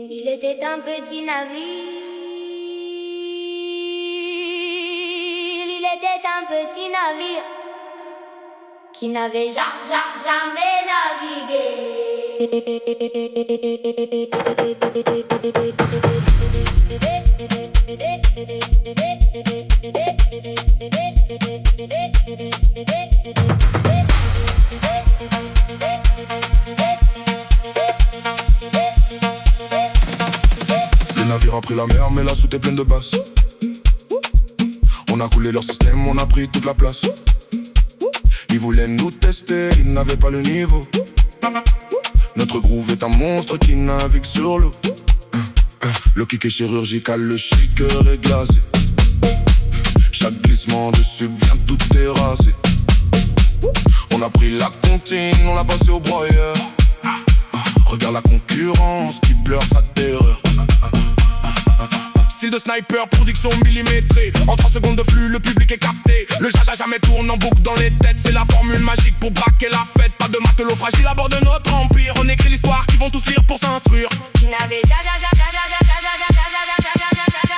Il était un petit navire, il était un petit navire qui n'avait jamais Le navire a pris la mer, mais la soute est pleine de basses. On a coulé leur système, on a pris toute la place. Ils voulaient nous tester, ils n'avaient pas le niveau. Notre groove est un monstre qui navigue sur l'eau. Le kick est chirurgical, le shaker est glacé. Chaque glissement de sub vient tout terrasser. On a pris la comptine, on l'a passé au broyeur. Regarde la concurrence qui pleure sa terreur. Style de sniper, production millimétrée. En 3 secondes de flux, le public est capté. Le jaja jamais tourne en boucle dans les têtes. C'est la formule magique pour braquer la fête. Pas de matelot fragile à bord de notre empire. On écrit l'histoire qu'ils vont tous lire pour s'instruire.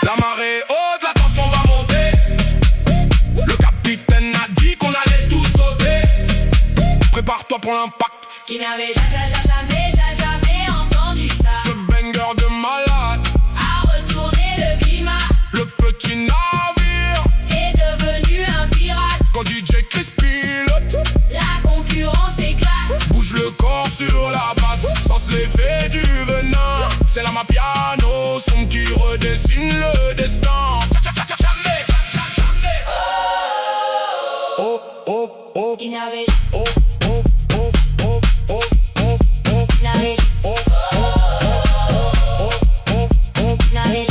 La marée haute, la tension va monter. Le capitaine a dit qu'on allait tous sauter. Prépare-toi pour l'impact. Qui n'avait jamais entendu ça. Ce banger de malade A retourné le climat. Le petit navire Est devenu un pirate. quand DJ Chris pilote. La concurrence éclate. Bouge le corps sur la basse, sans l'effet du venin. C'est la Mapiano, son qui redessine le destin. Jamais. Oh, oh, oh, Qui n'avait oh, oh, oh, oh, oh, oh, oh, n'avait oh, oh, oh, n'avait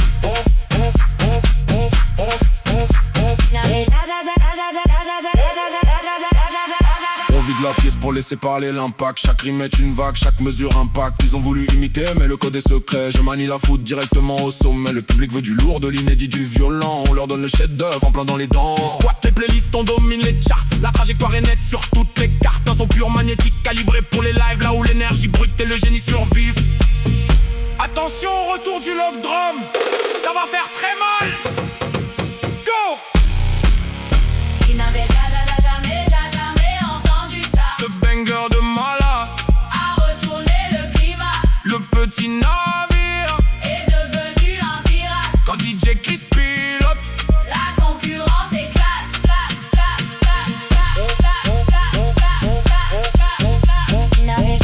On vide la pièce pour laisser parler l'impact. Chaque rime est une vague, chaque mesure impact. Ils ont voulu imiter mais le code est secret. Je manie la foot directement au sommet. Le public veut du lourd, de l'inédit, du violent. On leur donne le chef d'œuvre en plein dans les dents. Squat les playlists, on domine les charts. La trajectoire est nette sur toutes les cartes. Un son pur magnétique calibré pour les lives. Là où l'énergie brute et le génie survivent. Attention au retour du log drum. Ça va faire très mal. Go! Qui n'avait jamais entendu ça. Ce banger de malade. A retourné le climat. Le petit navire Est devenu un pirate. quand DJ Chris pilote. La concurrence éclate. Qui n'avait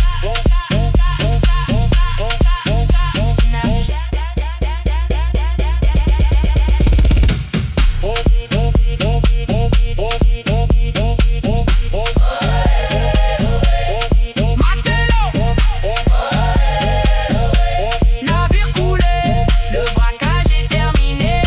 Navire coulé, le braquage est terminé.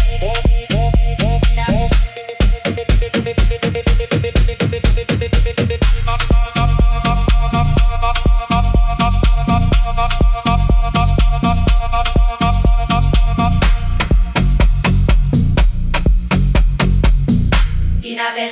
Qui n'avait